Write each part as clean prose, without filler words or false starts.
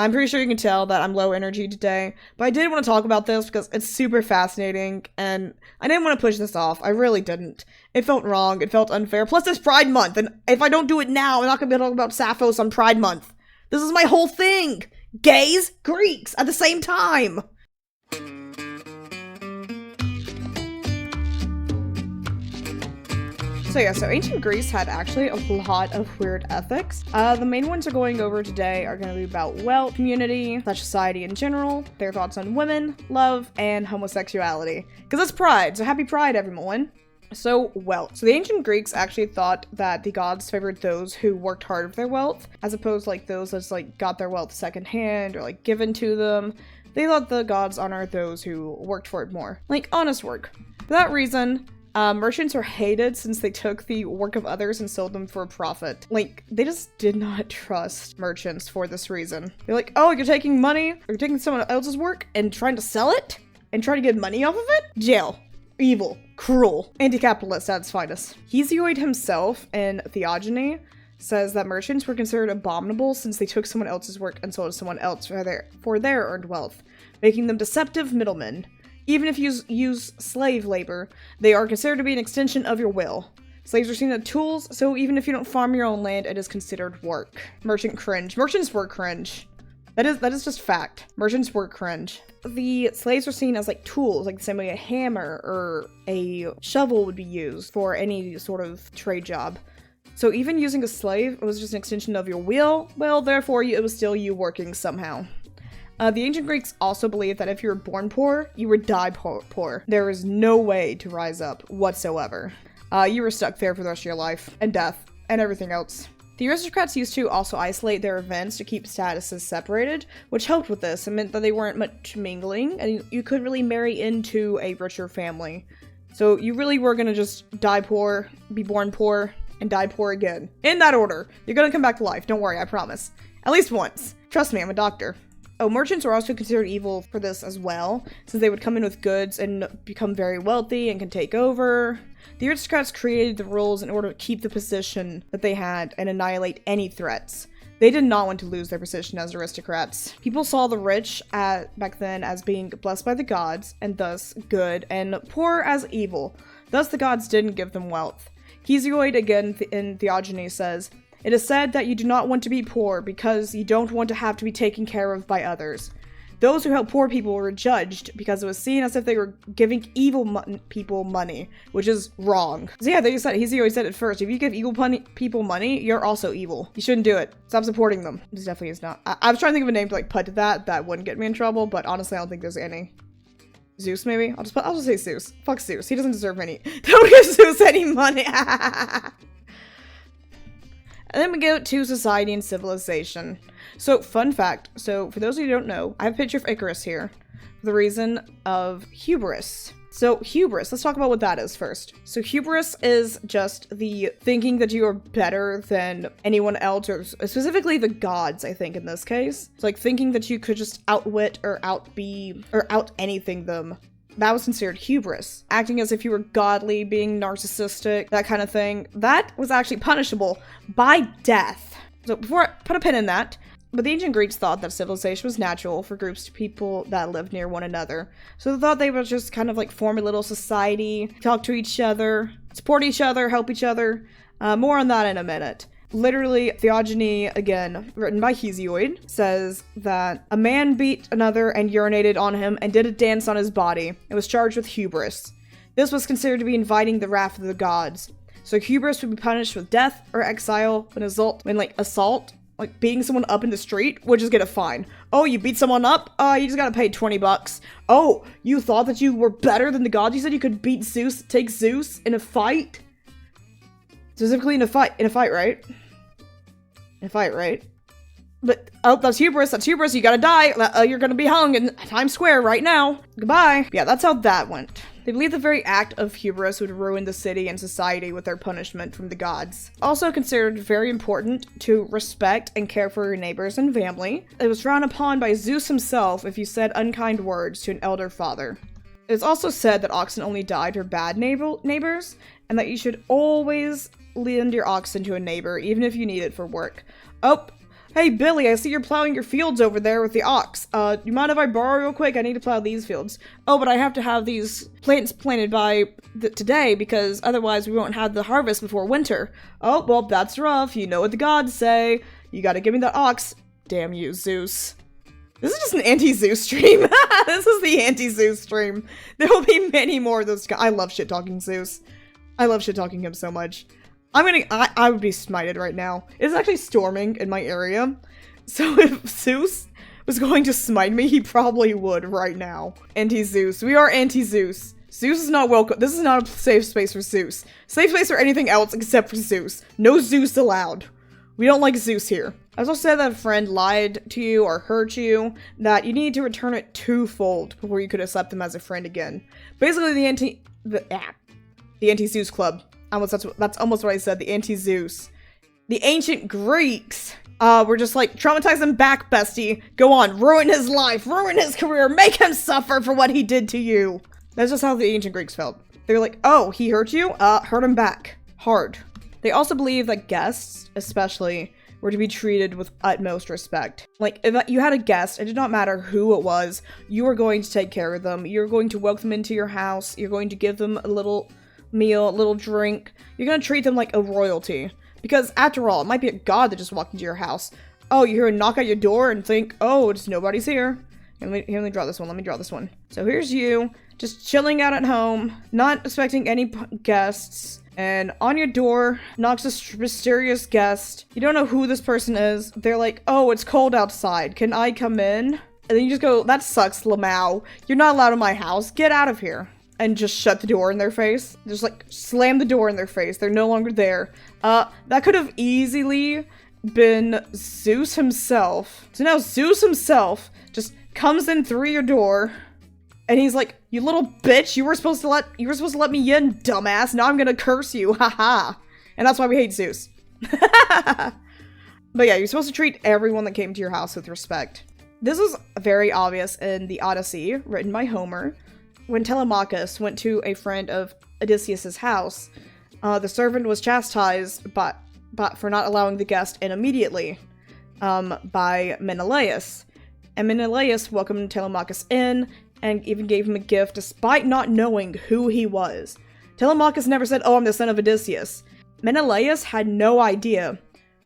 I'm pretty sure you can tell that I'm low energy today, but I did want to talk about this because it's super fascinating, and I didn't want to push this off. I really didn't. It felt wrong. It felt unfair. Plus, it's Pride Month, and if I don't do it now, I'm not going to be able to talk about Sappho's on Pride Month. This is my whole thing. Gays, Greeks, at the same time. So ancient Greece had actually a lot of weird ethics. The main ones we're going over today are going to be about wealth, community, society in general, their thoughts on women, love, and homosexuality. Because it's Pride, so happy Pride, everyone. So, wealth. So the ancient Greeks actually thought that the gods favored those who worked hard for their wealth, as opposed to like those that like got their wealth secondhand or like given to them. They thought the gods honored those who worked for it more, like honest work. For that reason, merchants were hated since they took the work of others and sold them for a profit. Like, they just did not trust merchants for this reason. They're like, oh, you're taking money, you're taking someone else's work and trying to sell it? And trying to get money off of it? Jail. Evil. Cruel. Anti-capitalist at its finest. Hesiod himself in Theogony says that merchants were considered abominable since they took someone else's work and sold it to someone else for their earned wealth, making them deceptive middlemen. Even if you use slave labor, they are considered to be an extension of your will. Slaves are seen as tools, so even if you don't farm your own land, it is considered work. Merchant cringe. Merchants were cringe. That is just fact. Merchants were cringe. The slaves were seen as like tools, like the same way a hammer or a shovel would be used for any sort of trade job. So even using a slave was just an extension of your will, well, therefore it was still you working somehow. The ancient Greeks also believed that if you were born poor, you would die poor. There was no way to rise up whatsoever. You were stuck there for the rest of your life, and death, and everything else. The aristocrats used to also isolate their events to keep statuses separated, which helped with this. It meant that they weren't much mingling, and you could really marry into a richer family. So you really were gonna just die poor, be born poor, and die poor again. In that order. You're gonna come back to life, don't worry, I promise. At least once. Trust me, I'm a doctor. Oh, merchants were also considered evil for this as well, since they would come in with goods and become very wealthy and can take over. The aristocrats created the rules in order to keep the position that they had and annihilate any threats. They did not want to lose their position as aristocrats. People saw the rich back then as being blessed by the gods, and thus good, and poor as evil. Thus the gods didn't give them wealth. Hesiod, again in Theogony, says, "It is said that you do not want to be poor because you don't want to have to be taken care of by others. Those who helped poor people were judged because it was seen as if they were giving evil people money, which is wrong." So yeah, they said, Hesiod said it first, if you give evil people money, you're also evil. You shouldn't do it. Stop supporting them. This definitely is not. I was trying to think of a name to like put to that wouldn't get me in trouble, but honestly I don't think there's any. Zeus, maybe? I'll just say Zeus. Fuck Zeus. He doesn't deserve any. Don't give Zeus any money. And then we go to society and civilization. So, fun fact. So, for those of you who don't know, I have a picture of Icarus here. For the reason of hubris. So, hubris. Let's talk about what that is first. So, hubris is just the thinking that you are better than anyone else, or specifically the gods, I think, in this case. It's like thinking that you could just outwit or out anything them. That was considered hubris. Acting as if you were godly, being narcissistic, that kind of thing. That was actually punishable by death. So before I put a pin in that, but the ancient Greeks thought that civilization was natural for groups of people that lived near one another. So they thought they would just kind of like form a little society, talk to each other, support each other, help each other. More on that in a minute. Literally, Theogony, again, written by Hesiod, says that a man beat another and urinated on him and did a dance on his body and was charged with hubris. This was considered to be inviting the wrath of the gods. So hubris would be punished with death or exile when assault, like beating someone up in the street, would just get a fine. Oh, you beat someone up? You just gotta pay 20 bucks. Oh, you thought that you were better than the gods? You said you could beat Zeus, take Zeus in a fight? Specifically in a fight, right? In a fight, right? But, oh, that's hubris, you gotta die, you're gonna be hung in Times Square right now. Goodbye. Yeah, that's how that went. They believed the very act of hubris would ruin the city and society with their punishment from the gods. Also considered very important to respect and care for your neighbors and family. It was frowned upon by Zeus himself if you said unkind words to an elder father. It's also said that oxen only died for bad neighbors, and that you should always lend your oxen to a neighbor, even if you need it for work. Oh, Hey, Billy, I see you're plowing your fields over there with the ox. You mind if I borrow real quick? I need to plow these fields. Oh, but I have to have these plants planted by today because otherwise we won't have the harvest before winter. Oh, well, that's rough. You know what the gods say. You gotta give me that ox. Damn you, Zeus. This is just an anti-Zeus stream. This is the anti-Zeus stream. There will be many more of those. I love shit-talking Zeus. I love shit-talking him so much. I would be smited right now. It's actually storming in my area. So if Zeus was going to smite me, he probably would right now. Anti-Zeus. We are anti-Zeus. Zeus is not welcome. This is not a safe space for Zeus. Safe space for anything else except for Zeus. No Zeus allowed. We don't like Zeus here. I also said that a friend lied to you or hurt you, that you need to return it twofold before you could accept them as a friend again. Basically, the anti-Zeus club. That's almost what I said, the anti-Zeus. The ancient Greeks were just like, traumatize him back, bestie. Go on, ruin his life, ruin his career, make him suffer for what he did to you. That's just how the ancient Greeks felt. They were like, oh, he hurt you? Hurt him back. Hard. They also believe that guests, especially, were to be treated with utmost respect. Like, if you had a guest, it did not matter who it was, you were going to take care of them. You're going to welcome them into your house. You're going to give them a little meal, a little drink. You're gonna treat them like a royalty. Because after all, it might be a god that just walked into your house. Oh, you hear a knock at your door and think, oh, it's nobody's here. Let me draw this one. Let me draw this one. So here's you, just chilling out at home, not expecting any guests. And on your door knocks this mysterious guest. You don't know who this person is. They're like, oh, it's cold outside. Can I come in? And then you just go, that sucks, Lamau. You're not allowed in my house. Get out of here. And just shut the door in their face. Just like slam the door in their face. They're no longer there. That could have easily been Zeus himself. So now Zeus himself just comes in through your door. And he's like, you little bitch, you were supposed to let me in, dumbass. Now I'm gonna curse you, haha. And that's why we hate Zeus. But yeah, you're supposed to treat everyone that came to your house with respect. This was very obvious in the Odyssey, written by Homer. When Telemachus went to a friend of Odysseus' house, the servant was chastised but for not allowing the guest in immediately by Menelaus. And Menelaus welcomed Telemachus in and even gave him a gift despite not knowing who he was. Telemachus never said, oh, I'm the son of Odysseus. Menelaus had no idea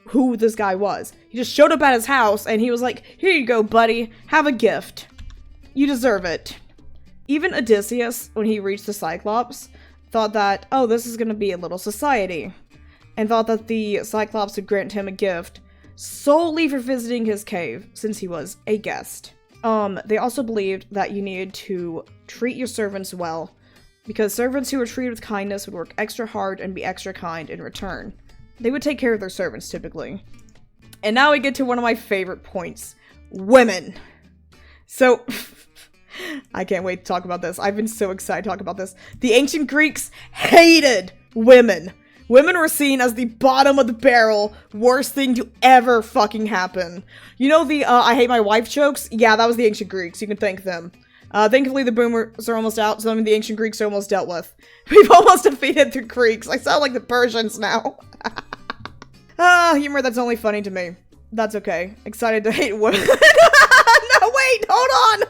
who this guy was. He just showed up at his house and he was like, here you go, buddy, have a gift. You deserve it. Even Odysseus, when he reached the Cyclops, thought that, oh, this is gonna be a little society. And thought that the Cyclops would grant him a gift solely for visiting his cave, since he was a guest. They also believed that you needed to treat your servants well, because servants who were treated with kindness would work extra hard and be extra kind in return. They would take care of their servants, typically. And now we get to one of my favorite points. Women. So, I can't wait to talk about this. I've been so excited to talk about this. The ancient Greeks hated women. Women were seen as the bottom of the barrel, worst thing to ever fucking happen. You know the, I hate my wife jokes? Yeah, that was the ancient Greeks. You can thank them. Thankfully the boomers are almost out, so the ancient Greeks are almost dealt with. We've almost defeated the Greeks. I sound like the Persians now. Humor that's only funny to me. That's okay. Excited to hate women. No, wait, hold on!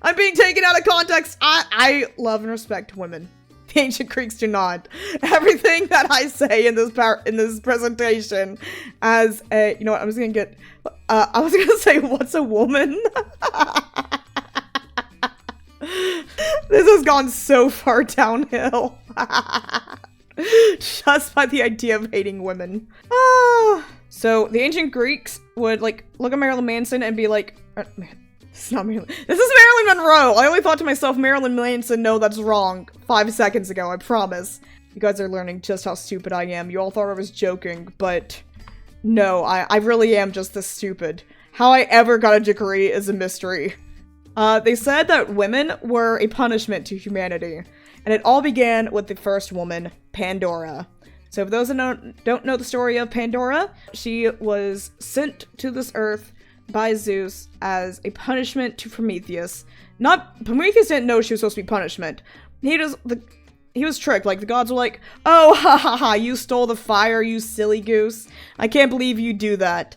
I'm being taken out of context. I love and respect women. The ancient Greeks do not. Everything that I say in this presentation as a, you know what, I'm just gonna get, I was gonna say, what's a woman? This has gone so far downhill. Just by the idea of hating women. So the ancient Greeks would like look at Marilyn Manson and be like, this is not Marilyn. This is Marilyn Monroe. I only thought to myself, Marilyn Manson, no, that's wrong. 5 seconds ago, I promise. You guys are learning just how stupid I am. You all thought I was joking, but no, I really am just this stupid. How I ever got a degree is a mystery. They said that women were a punishment to humanity, and it all began with the first woman, Pandora. So for those that don't know the story of Pandora, she was sent to this earth by Zeus as a punishment to Prometheus. Prometheus didn't know she was supposed to be punishment. He was tricked. Like, the gods were like, oh, ha ha ha, you stole the fire, you silly goose. I can't believe you do that.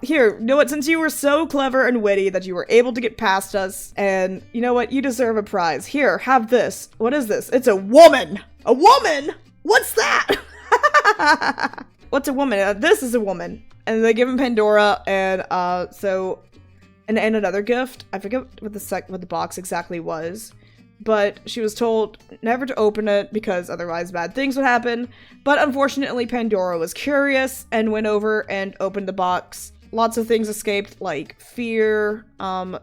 Here, you know what, since you were so clever and witty that you were able to get past us, and you know what, you deserve a prize. Here, have this. What is this? It's a woman! A woman?! What's that?! What's a woman? This is a woman. And they give him Pandora, and, and another gift. I forget what the box exactly was. But she was told never to open it because otherwise bad things would happen. But unfortunately, Pandora was curious and went over and opened the box. Lots of things escaped, like fear,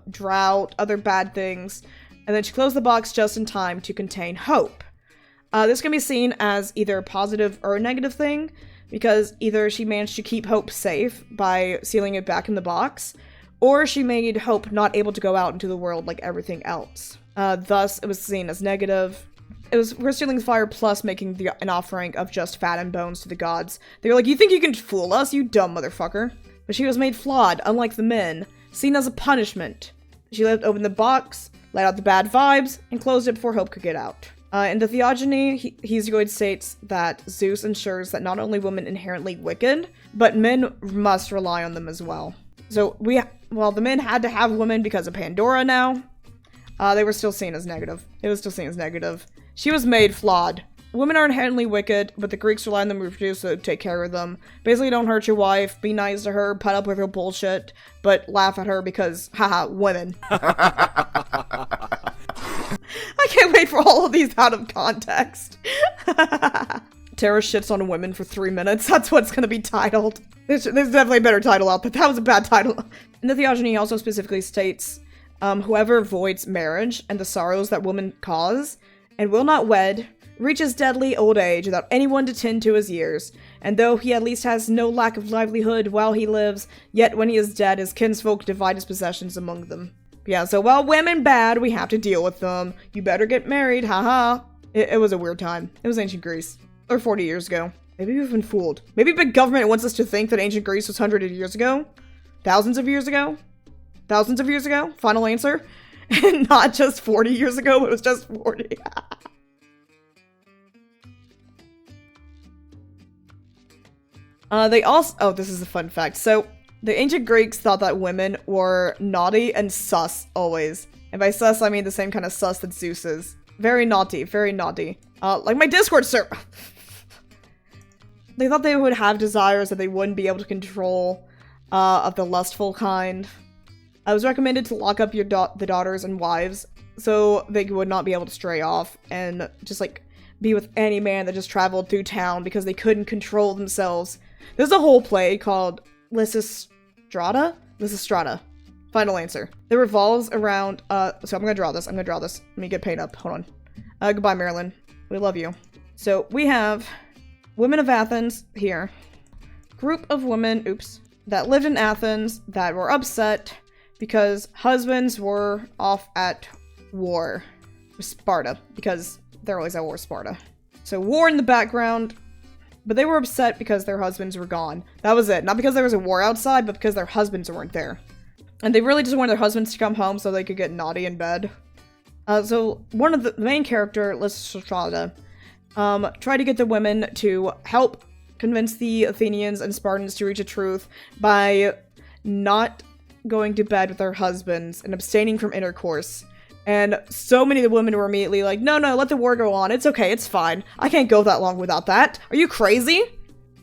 drought, other bad things. And then she closed the box just in time to contain hope. This can be seen as either a positive or a negative thing, because either she managed to keep hope safe by sealing it back in the box, or she made hope not able to go out into the world like everything else. Thus, it was seen as negative. We're stealing the fire plus making an offering of just fat and bones to the gods. They were like, you think you can fool us, you dumb motherfucker? But she was made flawed, unlike the men, seen as a punishment. She opened the box, let out the bad vibes, and closed it before hope could get out. In the Theogony, Hesiod states that Zeus ensures that not only women inherently wicked, but men must rely on them as well. So the men had to have women because of Pandora now. They were still seen as negative. It was still seen as negative. She was made flawed. Women are inherently wicked, but the Greeks rely on them to reproduce, so take care of them. Basically, don't hurt your wife, be nice to her, put up with her bullshit, but laugh at her because, haha, women. I can't wait for all of these out of context. Terra shits on women for 3 minutes. That's what's gonna be titled. There's definitely a better title out, but that was a bad title. In the Theogony, he also specifically states, whoever avoids marriage and the sorrows that women cause, and will not wed, reaches deadly old age without anyone to tend to his years, and though he at least has no lack of livelihood while he lives, yet when he is dead, his kinsfolk divide his possessions among them. Yeah, so while women bad, we have to deal with them. You better get married, haha. It was a weird time. It was ancient Greece. Or 40 years ago. Maybe we've been fooled. Maybe big government wants us to think that ancient Greece was hundreds of years ago? Thousands of years ago? Thousands of years ago? Final answer? And not just 40 years ago, it was just 40. They also- oh, this is a fun fact. So, the ancient Greeks thought that women were naughty and sus, always. And by sus, I mean the same kind of sus that Zeus is. Very naughty, very naughty. Like my Discord server! They thought they would have desires that they wouldn't be able to control, of the lustful kind. It was recommended to lock up the daughters and wives, so they would not be able to stray off and just, like, be with any man that just traveled through town because they couldn't control themselves. There's a whole play called Lysistrata? Lysistrata. Final answer. It revolves around, so I'm gonna draw this. Let me get paint up. Hold on. Goodbye, Marilyn. We love you. So, we have women of Athens here. Group of women, that lived in Athens that were upset because husbands were off at war with Sparta, because they're always at war with Sparta. So, war in the background, but they were upset because their husbands were gone. That was it. Not because there was a war outside, but because their husbands weren't there. And they really just wanted their husbands to come home so they could get naughty in bed. So one of the main character, Lysistrata, tried to get the women to help convince the Athenians and Spartans to reach a truth by not going to bed with their husbands and abstaining from intercourse. And so many of the women were immediately like, no, let the war go on. It's okay, it's fine. I can't go that long without that. Are you crazy?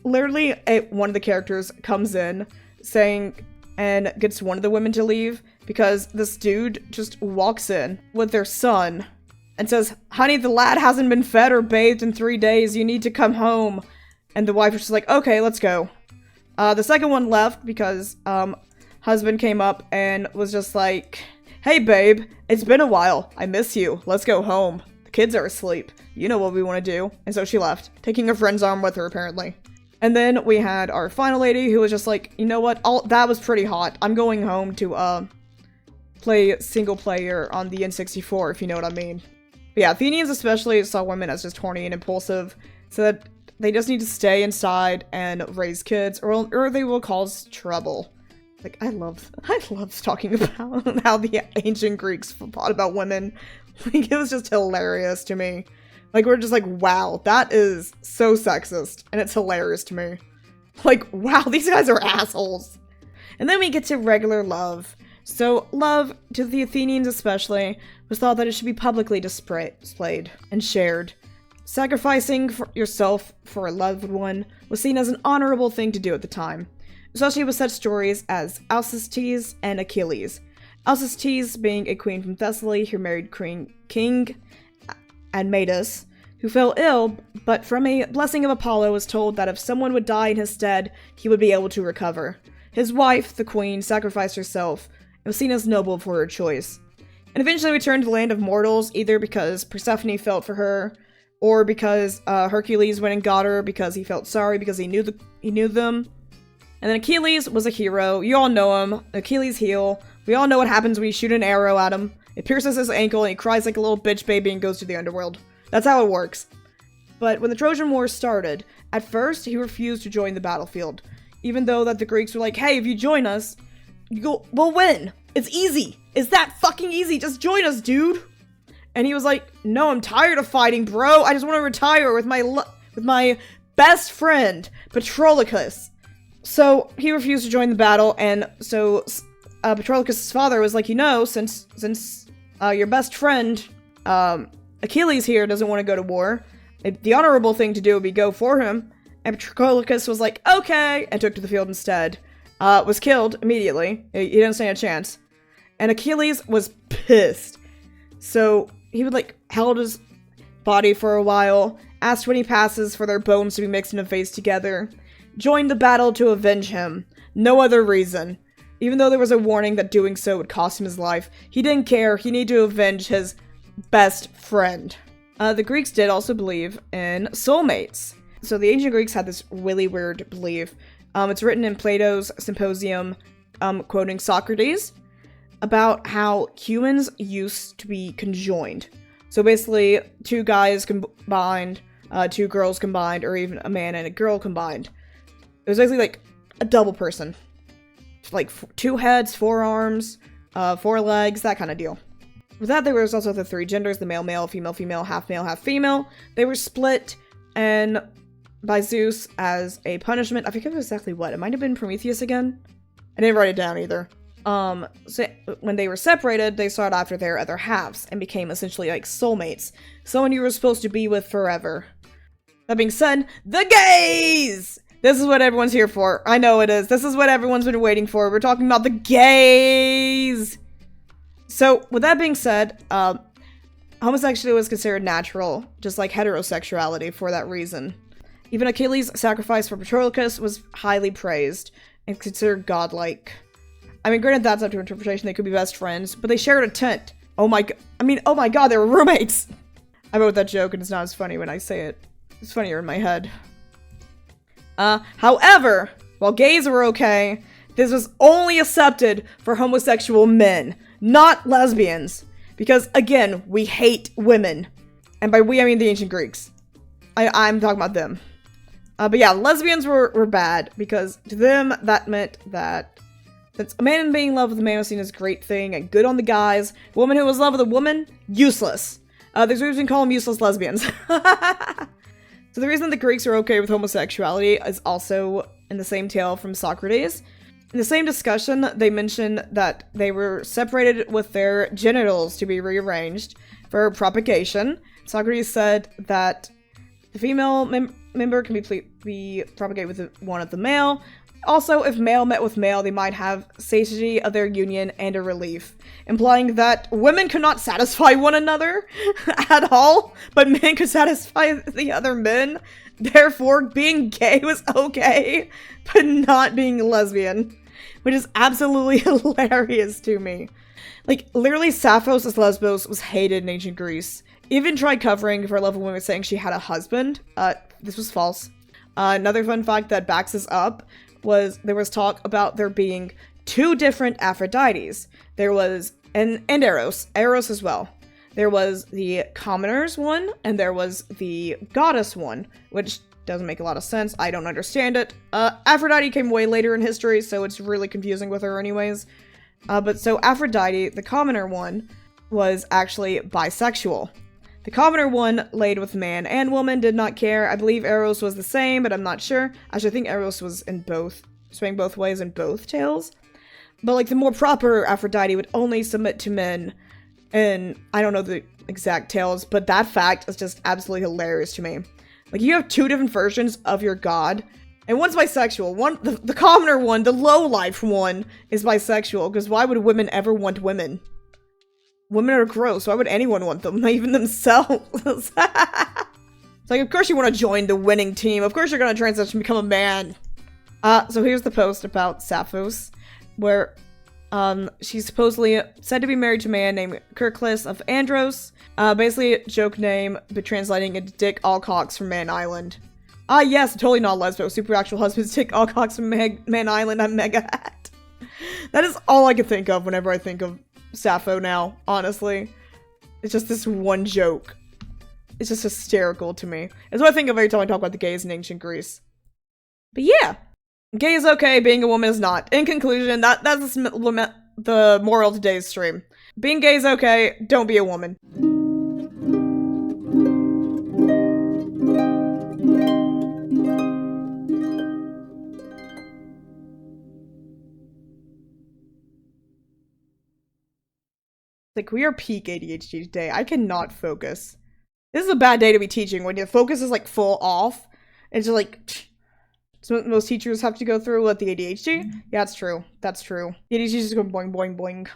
Literally, one of the characters comes in saying, and gets one of the women to leave because this dude just walks in with their son and says, honey, the lad hasn't been fed or bathed in 3 days. You need to come home. And the wife was just like, okay, let's go. The second one left because, husband came up and was just like, hey babe, it's been a while. I miss you. Let's go home. The kids are asleep. You know what we want to do. And so she left, taking her friend's arm with her apparently. And then we had our final lady who was just like, you know what, that was pretty hot. I'm going home to, play single player on the N64, if you know what I mean. But yeah, Athenians especially saw women as just horny and impulsive, so that they just need to stay inside and raise kids, or they will cause trouble. Like, I love talking about how the ancient Greeks thought about women. Like, it was just hilarious to me. Like, we're just like, wow, that is so sexist, and it's hilarious to me. Like, wow, these guys are assholes. And then we get to regular love. So, love, to the Athenians especially, was thought that it should be publicly displayed and shared. Sacrificing yourself for a loved one was seen as an honorable thing to do at the time, especially with such stories as Alcestis and Achilles. Alcestis being a queen from Thessaly who married King Admetus, who fell ill, but from a blessing of Apollo was told that if someone would die in his stead, he would be able to recover. His wife, the queen, sacrificed herself and was seen as noble for her choice, and eventually returned to the land of mortals, either because Persephone felt for her, or because Hercules went and got her because he felt sorry because he knew them. And then Achilles was a hero. You all know him. Achilles' heel. We all know what happens when you shoot an arrow at him. It pierces his ankle and he cries like a little bitch baby and goes to the underworld. That's how it works. But when the Trojan War started, at first he refused to join the battlefield, even though that the Greeks were like, hey, if you join us, we'll win. It's easy. It's that fucking easy. Just join us, dude. And he was like, no, I'm tired of fighting, bro. I just want to retire with my best friend, Patroclus. So he refused to join the battle, and so Patroclus' father was like, since your best friend Achilles here doesn't want to go to war, the honorable thing to do would be go for him. And Patroclus was like, okay, and took to the field instead. Was killed immediately. He didn't stand a chance. And Achilles was pissed. So he would held his body for a while, asked when he passes for their bones to be mixed in a vase together, joined the battle to avenge him. No other reason. Even though there was a warning that doing so would cost him his life, he didn't care. He needed to avenge his best friend. The Greeks did also believe in soulmates. So the ancient Greeks had this really weird belief. It's written in Plato's Symposium, quoting Socrates, about how humans used to be conjoined. So basically, two guys combined, two girls combined, or even a man and a girl combined. It was basically like a double person. Like two heads, four arms, four legs, that kind of deal. With that, there was also the three genders, the male, female, half female. They were split and by Zeus as a punishment. I forget exactly what. It might have been Prometheus again. I didn't write it down either. So when they were separated, they sought after their other halves and became essentially like soulmates. Someone you were supposed to be with forever. That being said, the gays! This is what everyone's here for. I know it is. This is what everyone's been waiting for. We're talking about the gays! So, with that being said, homosexuality was considered natural, just like heterosexuality for that reason. Even Achilles' sacrifice for Patroclus was highly praised and considered godlike. I mean, granted, that's up to interpretation. They could be best friends, but they shared a tent. Oh my god, they were roommates! I wrote that joke and it's not as funny when I say it. It's funnier in my head. However, while gays were okay, this was only accepted for homosexual men, not lesbians. Because, again, we hate women. And by we, I mean the ancient Greeks. I'm talking about them. But yeah, lesbians were bad, because to them, that meant that since a man being in love with a man was seen as a great thing and good on the guys, a woman who was in love with a woman, useless. There's a reason we call them useless lesbians. So the reason the Greeks are okay with homosexuality is also in the same tale from Socrates. In the same discussion, they mention that they were separated with their genitals to be rearranged for propagation. Socrates said that the female member can be propagated with one of the male. Also, if male met with male, they might have satiety of their union and a relief, implying that women could not satisfy one another at all, but men could satisfy the other men. Therefore, being gay was okay, but not being lesbian, which is absolutely hilarious to me. Like, literally, Sappho's as Lesbos was hated in ancient Greece. Even tried covering for a love of women saying she had a husband. This was false. Another fun fact that backs this up was there was talk about there being two different Aphrodites. There was, and Eros as well. There was the commoners one, and there was the goddess one, which doesn't make a lot of sense. I don't understand it. Aphrodite came way later in history, so it's really confusing with her anyways. But so Aphrodite, the commoner one, was actually bisexual. The commoner one laid with man and woman, did not care. I believe Eros was the same, but I'm not sure. Actually, I think Eros was in both, swaying both ways in both tales. But, like, the more proper Aphrodite would only submit to men. And I don't know the exact tales, but that fact is just absolutely hilarious to me. Like, you have two different versions of your god, and one's bisexual. One, the commoner one, the low-life one, is bisexual, because why would women ever want women? Women are gross. Why would anyone want them? Not even themselves. It's like, of course you want to join the winning team. Of course you're going to transition and become a man. So here's the post about Sappho's, where she's supposedly said to be married to a man named Kirklis of Andros. Basically a joke name, but translating into Dick Allcocks from Man Island. Yes, totally not lesbo. Super actual husband's Dick Allcocks from Man Island. I'm mega hat. That is all I can think of whenever I think of Sappho now, honestly. It's just this one joke. It's just hysterical to me. It's what I think of every time I talk about the gays in ancient Greece. But yeah. Gay is okay, being a woman is not. In conclusion, that's the moral of today's stream. Being gay is okay, don't be a woman. Like, we are peak ADHD today. I cannot focus. This is a bad day to be teaching when your focus is, like, full off. It's just like, so most teachers have to go through with the ADHD. Yeah, that's true. That's true. The ADHD is just going boing, boing, boing.